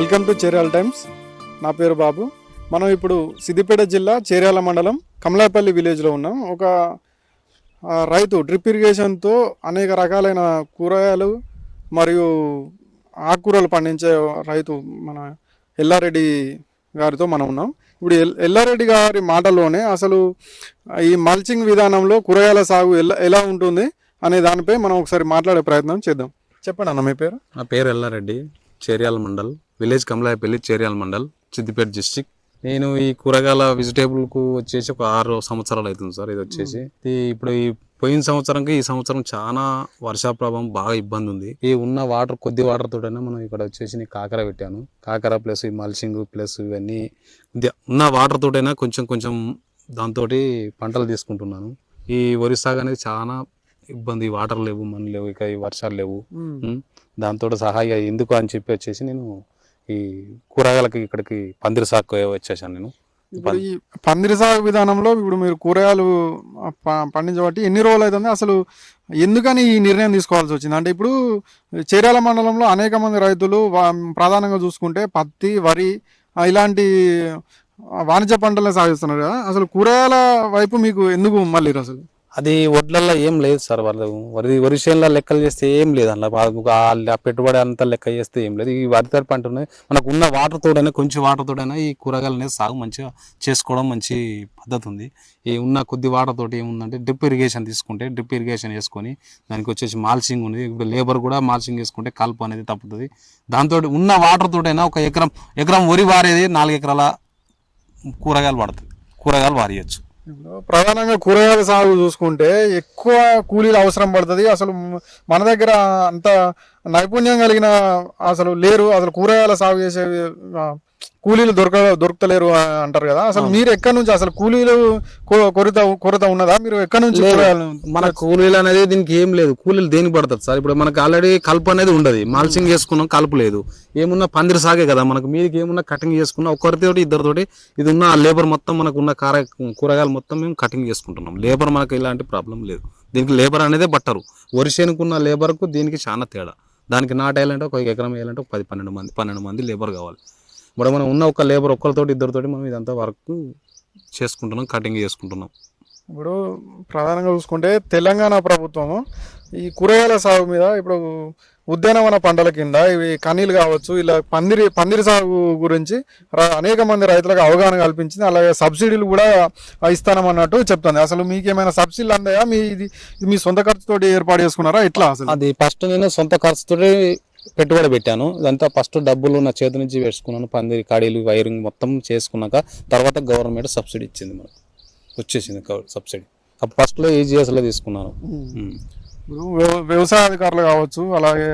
Welcome to Cheriyal times. నా పేరు బాబు. మనం ఇప్పుడు సిద్దిపేట జిల్లా చేర్యాల మండలం కమలాపల్లి విలేజ్లో ఉన్నాం. ఒక రైతు డ్రిప్ ఇరిగేషన్తో అనేక రకాలైన కూరగాయలు మరియు ఆకుకూరలు పండించే రైతు మన ఎల్లారెడ్డి గారితో మనం ఉన్నాం. ఇప్పుడు ఎల్లారెడ్డి గారి మాటల్లోనే అసలు ఈ మల్చింగ్ విధానంలో కూరగాయల సాగు ఎలా ఉంటుంది అనే దానిపై మనం ఒకసారి మాట్లాడే ప్రయత్నం చేద్దాం. చెప్పండి అన్న, మీ పేరు? నా పేరు ఎల్లారెడ్డి, చేర్యాల మండల్, విలేజ్ కమలాపల్లి, చేర్యాల మండల్, సిద్దిపేట డిస్టిక్. నేను ఈ కూరగాయల వెజిటేబుల్కు వచ్చేసి ఒక 6 సంవత్సరాలు అవుతుంది సార్. ఇది వచ్చేసి ఇప్పుడు ఈ పోయిన సంవత్సరంకి ఈ సంవత్సరం చాలా వర్షాప్రభావం, బాగా ఇబ్బంది ఉంది. ఈ ఉన్న వాటర్, కొద్ది వాటర్ తోటైనా మనం ఇక్కడ వచ్చేసి కాకర పెట్టాను. కాకర ప్లస్ ఈ మల్చింగ్ ప్లస్ ఇవన్నీ ఉన్న వాటర్ తోటైనా కొంచెం దాంతో పంటలు తీసుకుంటున్నాను. ఈ వరి సాగు అనేది చాలా ఇబ్బంది. వాటర్ లేవు, మన లేవు, ఇక ఈ వర్షాలు లేవు. దాంతో సహాయ ఎందుకు అని చెప్పి వచ్చేసి నేను ఈ కూరగాయలకి ఇక్కడికి పందిరి సాగు వచ్చేసాను. నేను ఇప్పుడు ఈ పందిరి సాగు విధానంలో ఇప్పుడు మీరు కూరగాయలు పండించబట్టి ఎన్ని రోజులు అవుతుంది? అసలు ఎందుకని ఈ నిర్ణయం తీసుకోవాల్సి వచ్చింది? అంటే ఇప్పుడు చేర్యాల మండలంలో అనేక మంది రైతులు ప్రధానంగా చూసుకుంటే పత్తి, వరి ఇలాంటి వాణిజ్య పంటలే సాగిస్తున్నారు కదా. అసలు కూరగాయల వైపు మీకు ఎందుకు మళ్ళీ అసలు? అది వడ్లల్లో ఏం లేదు సార్. వాళ్ళు వరి చేనులో లెక్కలు చేస్తే ఏం లేదు. అందులో పెట్టుబడి అంతా లెక్క చేస్తే ఏం లేదు. ఈ వరి పంట మనకు ఉన్న వాటర్ తోడైనా, కొంచెం వాటర్ తోడైనా ఈ కూరగాయలు అనేది సాగు మంచిగా చేసుకోవడం మంచి పద్ధతి ఉంది. ఈ ఉన్న కొద్ది వాటర్ తోటి ఏముందంటే డ్రిప్ ఇరిగేషన్ తీసుకుంటే, డ్రిప్ ఇరిగేషన్ వేసుకొని దానికి వచ్చేసి మాల్చింగ్ ఉంది. ఇప్పుడు లేబర్ కూడా మాల్చింగ్ వేసుకుంటే కలుపు అనేది తప్పుతుంది. దాంతో ఉన్న వాటర్ తోటైనా ఒక ఎకరం వరి వారేది 4 ఎకరాల కూరగాయలు పడుతుంది. కూరగాయలు వారియచ్చు. ఇప్పుడు ప్రధానంగా కూరగాయల సాగు చూసుకుంటే ఎక్కువ కూలీలు అవసరం పడుతుంది. అసలు మన దగ్గర అంత నైపుణ్యం కలిగిన అసలు లేరు. అసలు కూరగాయల సాగు చేసే కూలీలు దొరకలేరు అంటారు కదా. అసలు మీరు ఎక్కడి నుంచి అసలు కూలీలు కొరత ఉన్నదా? మీరు ఎక్కడి నుంచి? మన కూలీలు అనేది దీనికి ఏం లేదు. కూలీలు దేనికి పడతారు సార్? ఇప్పుడు మనకు ఆల్రెడీ కలుపు అనేది ఉండదు. మాల్చింగ్ చేసుకున్నాం, కలుపు లేదు. ఏమున్నా పందిరి సాగే కదా. మనకు మీదకి ఏమున్నా కటింగ్ చేసుకున్నా ఒకరితోటి ఇద్దరితోటి ఇది ఉన్న లేబర్ మొత్తం మనకు ఉన్న కూరగాయలు మొత్తం మేము కటింగ్ చేసుకుంటున్నాం. లేబర్ మనకు ఇలాంటి ప్రాబ్లం లేదు. దీనికి లేబర్ అనేది బట్టరు. వరిసేనుకున్న లేబర్కు దీనికి చాలా తేడా. దానికి నాటేయాలంటే ఒక ఎకరం వేయాలంటే ఒక 12 మంది లేబర్ కావాలి. మరి మనం ఉన్న ఒక లేబర్ ఒక్కరితోటి ఇద్దరితోటి మనం ఇదంతా వర్క్ చేసుకుంటున్నాం, కటింగ్ చేసుకుంటున్నాం. ఇప్పుడు ప్రధానంగా చూసుకుంటే తెలంగాణ ప్రభుత్వము ఈ కూరగాయల సాగు మీద ఇప్పుడు ఉద్యానవన పంటల కింద ఇవి కనీలు కావచ్చు, ఇలా పందిరి సాగు గురించి అనేక మంది రైతులకు అవగాహన కల్పించింది. అలాగే సబ్సిడీలు కూడా ఇస్తానమన్నట్టు చెప్తుంది. అసలు మీకేమైనా సబ్సిడీలు అందాయా? మీ సొంత ఖర్చుతోటి ఏర్పాటు చేసుకున్నారా? ఎట్లా అసలు? అది ఫస్ట్ నేను సొంత ఖర్చుతోటి పెట్టుబడి పెట్టాను. ఇదంతా ఫస్ట్ డబ్బులు నా చేతి నుంచి వేసుకున్నాను. పందిరి కాడీలు, వైరింగ్ మొత్తం చేసుకున్నాక తర్వాత గవర్నమెంట్ సబ్సిడీ ఇచ్చింది, మనకు వచ్చేసింది సబ్సిడీ. అప్పుడు ఫస్ట్లో ఈజీఎస్లో తీసుకున్నాను. ఇప్పుడు వ్యవసాయ అధికారులు కావచ్చు, అలాగే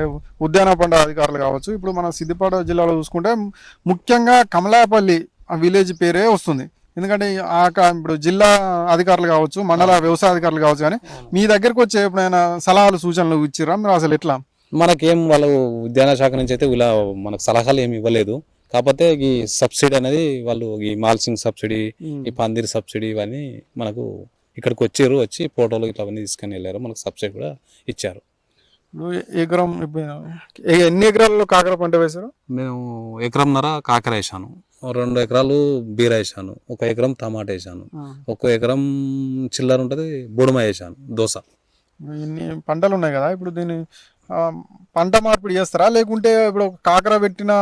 ఉద్యాన పంట అధికారులు కావచ్చు. ఇప్పుడు మన సిద్దిపేట జిల్లాలో చూసుకుంటే ముఖ్యంగా కమలాపల్లి విలేజ్ పేరే వస్తుంది. ఎందుకంటే ఇప్పుడు జిల్లా అధికారులు కావచ్చు, మండల వ్యవసాయ అధికారులు కావచ్చు, కానీ మీ దగ్గరకు వచ్చే ఎప్పుడైనా సలహాలు, సూచనలు ఇచ్చిరా మీరు? అసలు ఎట్లా? మనకేం వాళ్ళు ఉద్యాన శాఖ నుంచి అయితే ఇలా మనకు సలహాలు ఏమి ఇవ్వలేదు. కాకపోతే ఈ సబ్సిడీ అనేది వాళ్ళు ఈ మాల్చింగ్ సబ్సిడీ, ఈ పందిరి సబ్సిడీ ఇవన్నీ మనకు ఇక్కడికి వచ్చి ఫోటోలు ఇట్లా అవన్నీ తీసుకొని వెళ్ళారు. మనకు సబ్సిడీ కూడా ఇచ్చారు. ఎన్ని ఎకరాల్లో కాకర పంట వేశారు? మేము 1.5 ఎకరం కాకర వేసాను, 2 ఎకరాలు బీర వేసాను, 1 ఎకరం టమాటా వేసాను, 1 ఎకరం చిల్లర ఉంటుంది బుడమ వేసాను, దోస. ఇన్ని పంటలు ఉన్నాయి కదా. ఇప్పుడు దీన్ని పంట మార్పిడి చేస్తారా, లేకుంటే ఇప్పుడు కాకర పెట్టిన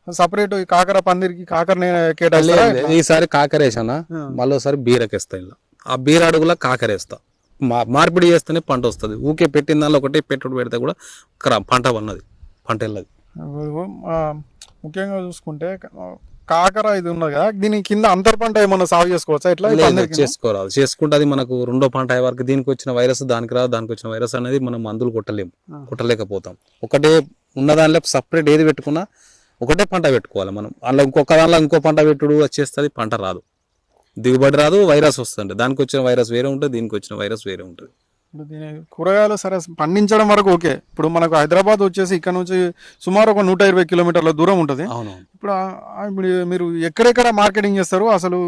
సపరేట్ కాకర పందిరికి కాకర కేటాయిస్తారా? ఈసారి కాకర వేసానా, మళ్ళీసారి బీరకేస్తా. ఇలా ఆ బీర అడుగులా కాకర వేస్తా. మార్పిడి చేస్తేనే పంట వస్తుంది. ఊకే పెట్టిన దానిలో ఒకటే పెట్టుబడి పెడితే కూడా పంట వెళ్ళదు. ముఖ్యంగా చూసుకుంటే కాకర ఇది ఉన్నది కదా, దీని కింద అంతర పంట ఏమన్నా సాగు చేసుకోవచ్చా ఇట్లా చేసుకోరాదు. చేసుకుంటే అది మనకు రెండో పంట అయ్యే వరకు దీనికి వచ్చిన వైరస్ దానికి రాదు, దానికి వచ్చిన వైరస్ అనేది మనం మందులు కొట్టలేకపోతాం. ఒకటే ఉన్న దానిలో సపరేట్ ఏది పెట్టుకున్నా ఒకటే పంట పెట్టుకోవాలి మనం. అందులో ఇంకొక దానిలో ఇంకో పంట పెట్టుడు వచ్చేస్తుంది, పంట రాదు, దిగుబడి రాదు, వైరస్ వస్తుంది. దానికి వచ్చిన వైరస్ వేరే ఉంటుంది, దీనికి వచ్చిన వైరస్ వేరే ఉంటుంది. ఇప్పుడు దీని కూరగాయలు సరే పండించడం వరకు ఓకే. ఇప్పుడు మనకు హైదరాబాద్ వచ్చేసి ఇక్కడ నుంచి సుమారు ఒక 120 కిలోమీటర్ల దూరం ఉంటుంది. ఇప్పుడు ఇప్పుడు మీరు ఎక్కడెక్కడ మార్కెటింగ్ చేస్తారు, అసలు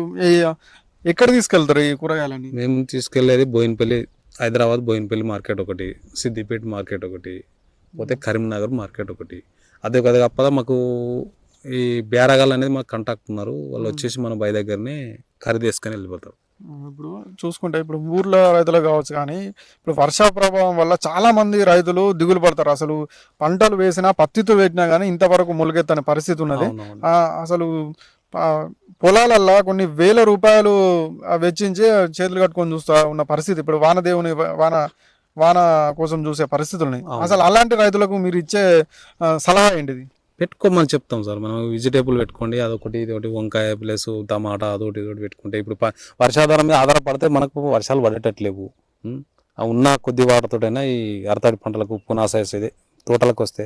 ఎక్కడ తీసుకెళ్తారు ఈ కూరగాయలని? మేము తీసుకెళ్లేది బోయినపల్లి, హైదరాబాద్ బోయినపల్లి మార్కెట్ ఒకటి, సిద్దిపేట మార్కెట్ ఒకటి, పోతే కరీంనగర్ మార్కెట్ ఒకటి. అదే కదా కాకపోతే మాకు ఈ బేరగాళ్ళు అనేది మాకు కాంటాక్ట్ ఉన్నారు, వాళ్ళు వచ్చేసి మన బై దగ్గరనే ఖరీదు చేసుకొని వెళ్ళిపోతారు. ఇప్పుడు చూసుకుంటే ఇప్పుడు ఊర్లో రైతులు కావచ్చు, కానీ ఇప్పుడు వర్షా ప్రభావం వల్ల చాలా మంది రైతులు దిగులు పడతారు. అసలు పంటలు వేసినా పత్తితో పెట్టినా కానీ ఇంతవరకు మొలకెత్తని పరిస్థితి ఉన్నది. అసలు పొలాలల్లో కొన్ని వేల రూపాయలు వెచ్చించి చేతులు కట్టుకొని చూస్తా ఉన్న పరిస్థితి ఇప్పుడు వానదేవుని వాన కోసం చూసే పరిస్థితులు. అసలు అలాంటి రైతులకు మీరు ఇచ్చే సలహా ఏంటిది? పెట్టుకోమని చెప్తాం సార్. మనం వెజిటేబుల్ పెట్టుకోండి, అదొకటి ఇదొకటి, వంకాయ ప్లస్ టమాటా అదొకటి ఇదొకటి పెట్టుకుంటే ఇప్పుడు వర్షాధారం మీద ఆధారపడితే మనకు వర్షాలు పడేటట్లేవు. ఉన్న కొద్ది వాటితోటైనా ఈ అరతాడి పంటలకు పునాస వేసేది తోటలకు వస్తే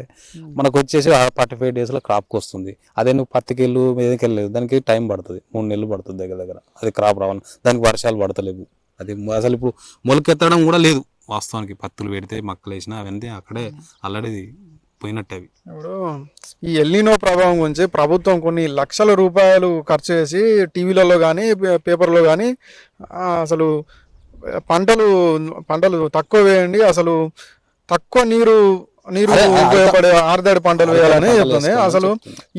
మనకు వచ్చేసి 45 డేస్లో క్రాప్కి వస్తుంది. అదే నువ్వు పత్తికెళ్ళు మీదకి వెళ్ళలేదు, దానికి టైం పడుతుంది, 3 నెలలు పడుతుంది దగ్గర. అది క్రాప్ రావాలి, దానికి వర్షాలు పడతలేవు. అది అసలు ఇప్పుడు మొలకెత్తడం కూడా లేదు వాస్తవానికి. పత్తులు పెడితే మక్కలు వేసినా అవన్నీ అక్కడే ఆల్రెడీ పోయినట్టు. అవి ఇప్పుడు ఈ ఎల్నినో ప్రభావం గురించి ప్రభుత్వం కొన్ని లక్షల రూపాయలు ఖర్చు చేసి టీవీలలో కానీ పేపర్లో కానీ అసలు పంటలు తక్కువ వేయండి, అసలు తక్కువ నీరు ఉపయోగపడే ఆరుదాడి పంటలు వేయాలని చెప్తుంది. అసలు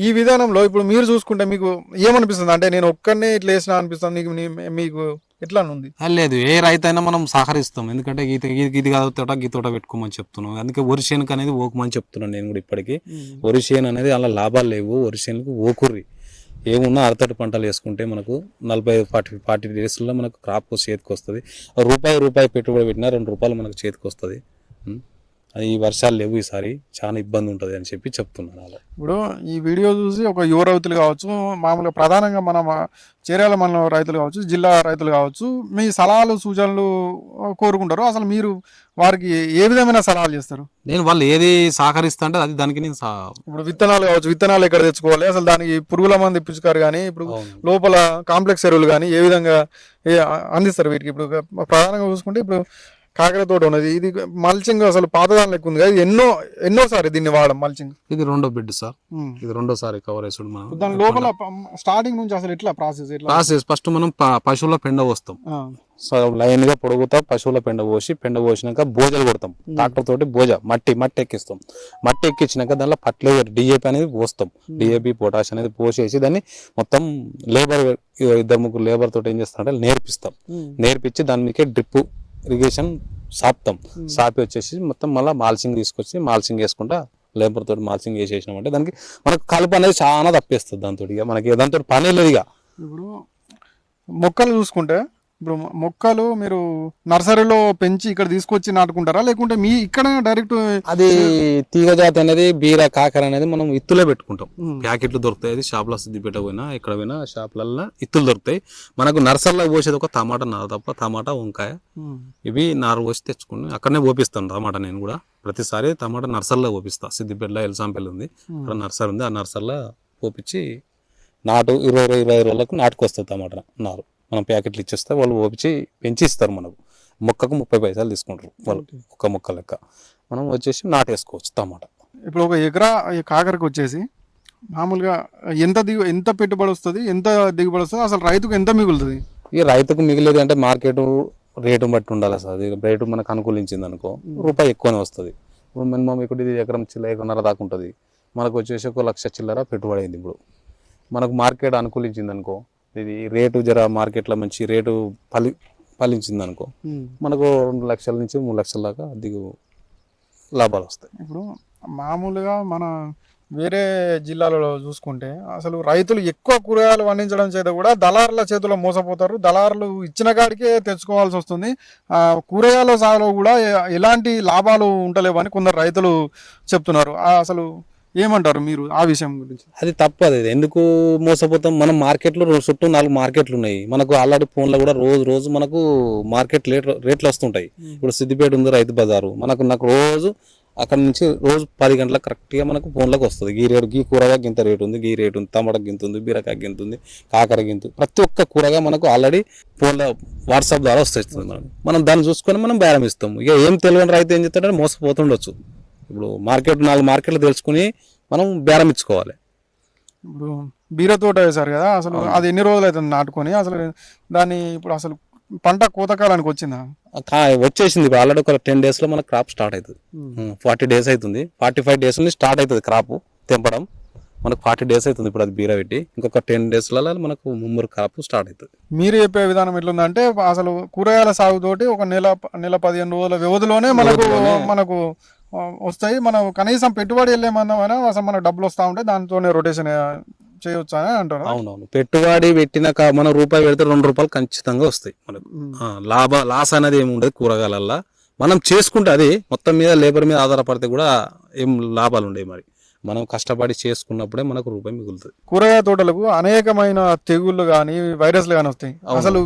ఈ విధానంలో ఇప్పుడు మీరు చూసుకుంటే మీకు ఏమనిపిస్తుంది? అంటే నేను ఒక్కనే ఇట్లా వేసినా అనిపిస్తుంది, మీకు ఎట్లా ఉంది? లేదు, ఏ రైతు అయినా మనం సహకరిస్తాం. ఎందుకంటే ఇది తోట గీ తోట పెట్టుకోమని చెప్తున్నాం. అందుకే వరి చేనుకు అనేది ఓకమని చెప్తున్నాను నేను కూడా ఇప్పటికీ. వరి చేను అనేది అలా లాభాలు లేవు, వరి చేనుకు ఓకుర్రి. ఏమున్నా అరతడి పంటలు వేసుకుంటే మనకు 40 డేస్లో మనకు క్రాప్ చేతికి వస్తుంది. రూపాయి పెట్టుబడి పెట్టినా 2 రూపాయలు మనకు చేతికి వస్తుంది. అది ఈ వర్షాలు లేవు, ఈసారి చాలా ఇబ్బంది ఉంటుంది అని చెప్పి చెప్తున్నాను. అలా ఇప్పుడు ఈ వీడియో చూసి ఒక యువ రైతులు కావచ్చు, మామూలుగా ప్రధానంగా మన చేర్యాల మండలం రైతులు కావచ్చు, జిల్లా రైతులు కావచ్చు, మీ సలహాలు సూచనలు కోరుకుంటారు. అసలు మీరు వారికి ఏ విధమైన సలహాలు చేస్తారు? నేను వాళ్ళు ఏది సహకరిస్తా అంటే అది దానికి నేను ఇప్పుడు విత్తనాలు కావచ్చు, విత్తనాలు ఎక్కడ తెచ్చుకోవాలి, అసలు దానికి పురుగుల మంది పిచ్చుకారు కానీ ఇప్పుడు లోపల కాంప్లెక్స్ ఎరువులు కానీ ఏ విధంగా అందిస్తారు వీటికి? ఇప్పుడు ప్రధానంగా చూసుకుంటే ఇప్పుడు కాకర తోట ఉన్నది, ఇది మల్చింగ్ అసలు పాతదాని లెక్క ఉంది కదా, ఇది ఎన్నోసారి దీన్ని వాడడం మల్చింగ్? ఇది రెండో బిడ్ సార్, ఇది రెండోసారి కవర్ వేసుడు. మనం దాని లోపల స్టార్టింగ్ నుంచి అసలు ఎట్లా ప్రాసెస్? ఫస్ట్ మనం పశువుల పెండ పోస్తాం. లైన్ గా పొడుగుతా పశువుల పెండ పోసినాక బోజలు కొడతాం. ట్రాక్టర్ తోటి మట్టి ఎక్కిస్తాం. మట్టి ఎక్కించినాక దానిలో ఫర్టిలైజర్ DAP అనేది పోస్తాం. DAP పొటాష్ అనేది పోసేసి దాన్ని మొత్తం లేబర్ 2-3 లేబర్ తోటి ఏం చేస్తామంటే నేర్పించి దాని మీకే డ్రిప్ ఇరిగేషన్ సాపి వచ్చేసి మొత్తం మళ్ళీ మాల్చింగ్ తీసుకొచ్చి మాల్చింగ్ వేసుకుంటా లేబర్ తోటి మాల్చింగ్ వేసేసినామంటే దానికి మనకు కలుపు అనేది చాలా తప్పేస్తుంది. దాంతో మనకి దాంతో పని లేదు. ఇప్పుడు మొక్కలు చూసుకుంటే ఇప్పుడు మొక్కలు మీరు నర్సరీలో పెంచి ఇక్కడ తీసుకొచ్చి నాటుకుంటారా, లేకుంటే మీ ఇక్కడ డైరెక్ట్? అది తీగ జాతి అనేది బీర కాకర అనేది మనం ఇత్తులే పెట్టుకుంటాం. ప్యాకెట్లు దొరుకుతాయి, అది షాప్లో సిద్దిపేట పోయినా ఎక్కడ పోయినా షాప్లలో ఇత్తులు దొరుకుతాయి. మనకు నర్సరీలో పోసేది ఒక టమాటా నారు తప్ప, టమాటా వంకాయ ఇవి నారు పోసి తెచ్చుకుని అక్కడనే పోపిస్తాను టమాటా. నేను కూడా ప్రతిసారి టమాటా నర్సరీలో పోపిస్తా. సిద్దిపేటలో ఎల్సాంపల్లి ఉంది, అక్కడ నర్సరీ ఉంది, ఆ నర్సరీలో పోపించి నాటు 20 రోజులకు నాటుకొస్తుంది టమాటా నారు. మనం ప్యాకెట్లు ఇచ్చేస్తే వాళ్ళు ఓపించి పెంచి ఇస్తారు. మనకు మొక్కకు 30 పైసలు తీసుకుంటారు వాళ్ళు, ఒక మొక్క లెక్క. మనం వచ్చేసి నాటేసుకోవచ్చు టమాటా. ఇప్పుడు ఒక ఎకరా కాకరకు వచ్చేసి మామూలుగా ఎంత పెట్టుబడి వస్తుంది, ఎంత దిగుబడి వస్తుంది, అసలు రైతుకు ఎంత మిగులుతుంది? ఈ రైతుకు మిగిలేదు అంటే మార్కెట్ రేటు బట్టి ఉండాలి సార్. రేటు మనకు అనుకూలించింది అనుకో రూపాయి ఎక్కువనే వస్తుంది. ఇప్పుడు మినిమం ఇక్కడ ఎకరం ఎకరన్నర దాకా ఉంటుంది. మనకు వచ్చేసి 1 లక్ష చిల్లర పెట్టుబడి అయింది. ఇప్పుడు మనకు మార్కెట్ అనుకూలించింది అనుకో, ఇది రేటు మార్కెట్లో మంచి రేటు ఫలించింది అనుకో, మనకు 2 లక్షల నుంచి 3 లక్షల దాకా లాభాలు వస్తాయి. ఇప్పుడు మామూలుగా మన వేరే జిల్లాలలో చూసుకుంటే అసలు రైతులు ఎక్కువ కూరగాయలు పండించడం చేత కూడా దళారుల చేతిలో మోసపోతారు. దళారులు ఇచ్చిన కాడికే తెచ్చుకోవాల్సి వస్తుంది. కూరగాయల సాగులో కూడా ఎలాంటి లాభాలు ఉండలేవు అని కొందరు రైతులు చెప్తున్నారు. అసలు ఏమంటారు మీరు ఆ విషయం గురించి? అది తప్పు. అది ఎందుకు మోసపోతాం? మనం మార్కెట్లో చుట్టూ 4 మార్కెట్లు ఉన్నాయి. మనకు ఆల్రెడీ ఫోన్లో కూడా రోజు రోజు మనకు మార్కెట్ రేట్లు వస్తుంటాయి. ఇప్పుడు సిద్దిపేట ఉంది రైతు బజారు, నాకు రోజు అక్కడ నుంచి రోజు 10 గంటలకు కరెక్ట్గా మనకు ఫోన్లోకి వస్తుంది. గీ కూరగాయకి ఇంత రేటు ఉంది, గీ రేటు ఉంది, టమాటాకి ఇంత ఉంది, బీరకాయకి ఇంత ఉంది, కాకరకి ఇంత, ప్రతి ఒక్క కూరగాయ మనకు ఆల్రెడీ ఫోన్లో వాట్సాప్ ద్వారా వస్తుంది. మనం దాన్ని చూసుకొని మనం బేరం ఇస్తాం. ఇక ఏం తెలియని రైతు ఏం చెప్తాడంటే మోసపోతుండొచ్చు. ఇప్పుడు 4 మార్కెట్లు తెలుసుకుని మనం బేరం ఇచ్చుకోవాలి. ఇప్పుడు బీర తోట వేశారు కదా, అసలు అది ఎన్ని రోజులు అవుతుంది నాటుకొని? అసలు దాన్ని ఇప్పుడు అసలు పంట కోతకాలానికి వచ్చిందా? వచ్చేసింది. ఆల్రెడీ ఒక 10 days లో మనకు క్రాప్ స్టార్ట్ అవుతుంది. 40 days అవుతుంది. 45 days నుంచి స్టార్ట్ అవుతుంది క్రాప్ తెంపడం. మనకు 40 days అవుతుంది ఇప్పుడు అది బీర పెట్టి. ఇంకొక 10 daysలలో మనకు ముమ్మూరు క్రాప్ స్టార్ట్ అవుతుంది. మీరు చెప్పే విధానం ఎట్లుందంటే అసలు కూరగాయల సాగుతోటి ఒక నెల 15 రోజుల వ్యవధిలోనే మనకు వస్తాయి. మనం కనీసం పెట్టుబడి వెళ్ళేమన్నా అసలు మనకు డబ్బులు వస్తూ ఉంటాయి, దాంతోనే రొటేషన్ చేయొచ్చు అని అంటారు. అవునవును. పెట్టుబడి పెట్టిన మనం రూపాయి పెడితే 2 రూపాయలు ఖచ్చితంగా వస్తాయి మనకు. లాస్ అనేది ఏమి ఉండదు కూరగాయలల్లో. మనం చేసుకుంటే అది మొత్తం మీద లేబర్ మీద ఆధారపడితే కూడా ఏం లాభాలు ఉండవు. మరి మనం కష్టపడి చేసుకున్నప్పుడే మనకు రూపాయి మిగులుతుంది. కూరగాయ తోటలకు అనేకమైన తెగుళ్ళు కానీ వైరస్లు కానీ వస్తాయి. అసలు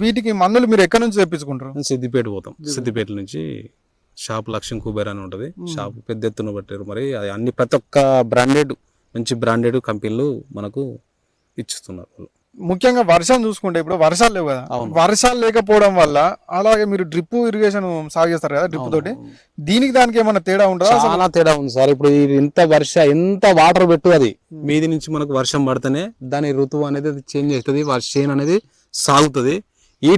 వీటికి మందులు మీరు ఎక్కడి నుంచి తెప్పించుకుంటారు? సిద్దిపేట పోతాం. సిద్దిపేట నుంచి షాప్ లక్ష్యం కుబేర్ అని ఉంటుంది. షాప్ పెద్ద ఎత్తున పట్టారు. మరి అది అన్ని ప్రతి ఒక్క మంచి బ్రాండెడ్ కంపెనీలు మనకు ఇచ్చిస్తున్నారు. ముఖ్యంగా వర్షం చూసుకుంటే ఇప్పుడు వర్షాలు లేవు కదా, వర్షాలు లేకపోవడం వల్ల అలాగే మీరు డ్రిప్ ఇరిగేషన్ సాగు చేస్తారు కదా డ్రిప్ తోటి, దానికి ఏమైనా తేడా ఉంటుందా? చాలా తేడా ఉంది సార్. ఇప్పుడు ఎంత వాటర్ పెట్టు అది మీది నుంచి మనకు వర్షం పడితేనే దాని ఋతువు అనేది చేంజ్ అవుతుంది, చేను అనేది సాగుతుంది. ఈ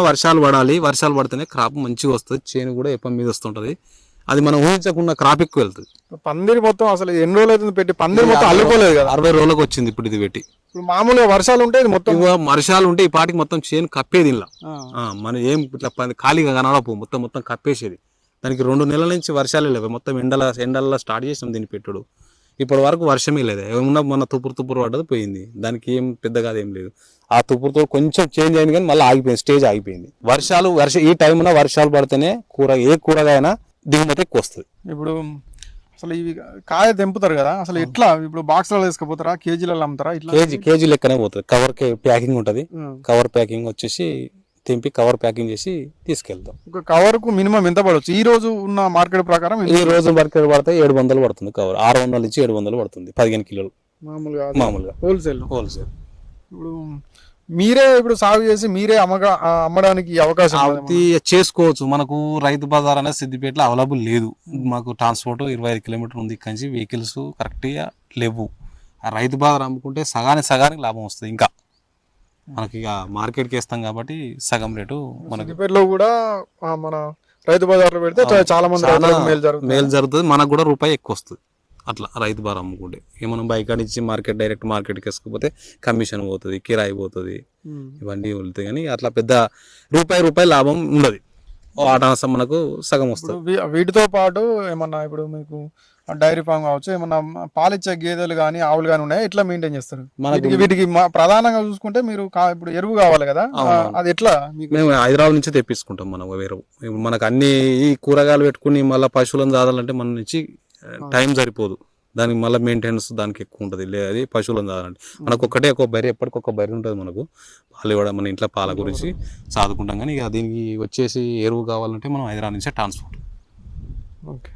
వర్షాలు పడాలి. వర్షాలు పడితేనే క్రాప్ మంచిగా వస్తుంది, చేను కూడా ఎప్పటి మీద వస్తుంటది. అది మనం ఊహించకుండా క్రాప్ ఎక్కువ వెళ్తుంది. పందిరి మొత్తం అసలు ఎన్ని రోజులు అవుతుంది పెట్టి? పందిరి మొత్తం అల్లుకోలేదు కదా, 60 రోజులకు వచ్చింది ఇప్పుడు ఇది పెట్టి. ఇప్పుడు మామూలుగా వర్షాలు ఉంటే వర్షాలు ఉంటే ఈ పాటికి మొత్తం చేను కప్పేది. ఇలా మనం ఏం ఇట్లా ఖాళీగా కనడపు మొత్తం కప్పేసేది. దానికి 2 నెలల నుంచి వర్షాలే లేవు. మొత్తం ఎండల్లో స్టార్ట్ చేసినాం దీన్ని పెట్టుడు. ఇప్పటి వరకు వర్షమే లేదు. ఏమన్నా మన తుపురు పడ్డది పోయింది. దానికి ఏం పెద్దగా ఏం లేదు. ఆ తుపురుతో కొంచెం చేంజ్ అయింది కానీ మళ్ళీ ఆగిపోయింది, స్టేజ్ ఆగిపోయింది. ఈ టైంలో వర్షాలు పడితేనే ఏ కూరగాయనా దిగుమతి ఎక్కువ వస్తుంది. ఇప్పుడు అసలు ఇవి కాయ తెంపుతారు కదా, అసలు ఎట్లా ఇప్పుడు బాక్స్లలో తీసుకుపోతారా, కేజీలలో అమ్ముతారా? ఇట్లా కేజీ లెక్కనే పోతుంది. కవర్ ప్యాకింగ్ ఉంటుంది. కవర్ ప్యాకింగ్ వచ్చేసి తెంపి కవర్ ప్యాకింగ్ చేసి తీసుకెళ్తాం. ఒక కవర్ కు మినిమం ఎంత పడవచ్చు? ఈ రోజు ఉన్న మార్కెట్ ప్రకారం ఈ రోజు మార్కెట్ పడితే 700 పడుతుంది. కవర్ 600 నుంచి 700 పడుతుంది 15 కిలోలు మామూలుగా హోల్సేల్. ఇప్పుడు మీరే సాగు చేసి మీరే అమ్మడానికి అవకాశం చేసుకోవచ్చు. మనకు రైతు బజార్ అనేది సిద్దిపేటలో అవైలబుల్ లేదు. మాకు ట్రాన్స్పోర్ట్ 25 కిలోమీటర్లు ఉంది. ఇక్కడి నుంచి వెహికల్స్ కరెక్ట్గా లేవు. ఆ రైతు బజార్ అమ్ముకుంటే సగానికి లాభం వస్తుంది. ఇంకా మనకి ఇక మార్కెట్కి వేస్తాం కాబట్టి సగం రేటు మనకి సిద్దిపేటలో కూడా మన రైతు బజార్లో పెడితే చాలా మంది మేలు జరుగుతుంది. మనకు కూడా రూపాయి ఎక్కువ వస్తుంది. అట్లా రైతు బార్ అమ్ముకుంటే ఇక మనం బైక్ నుంచి డైరెక్ట్ మార్కెట్కి వేసుకపోతే కమిషన్ పోతుంది, కిరాయి పోతుంది, ఇవన్నీ వెళ్తాయి. కానీ అట్లా పెద్ద రూపాయి లాభం ఉండదు. ఆటాసం మనకు సగం వస్తుంది. వీటితో పాటు ఏమన్నా ఇప్పుడు మీకు డైరీ ఫామ్ కావచ్చు, ఏమన్నా పాలిచ్చే గేదెలు కానీ ఆవులు కానీ ఉన్నాయి, ఎట్లా మెయింటైన్ చేస్తారు? వీటికి ప్రధానంగా చూసుకుంటే మీరు ఇప్పుడు ఎరువు కావాలి కదా, అది ఎట్లా? మేము హైదరాబాద్ నుంచి తెప్పించుకుంటాం. మనం ఎరువు మనకు అన్ని ఈ కూరగాయలు పెట్టుకుని మళ్ళీ పశువులను చాదాలంటే మన నుంచి టైం సరిపోదు. దానికి మళ్ళీ మెయింటెనెన్స్ దానికి ఎక్కువ ఉంటుంది. అది పశువులను చాదాలంటే మనకు ఒక బర్రె, ఎప్పటికొక బర్రె ఉంటుంది. మనకు పాలు ఇవ్వడం, మన ఇంట్లో పాల గురించి సాదుకుంటాం. కానీ ఇక దీనికి వచ్చేసి ఎరువు కావాలంటే మనం హైదరాబాద్ నుంచే ట్రాన్స్పోర్ట్. ఓకే.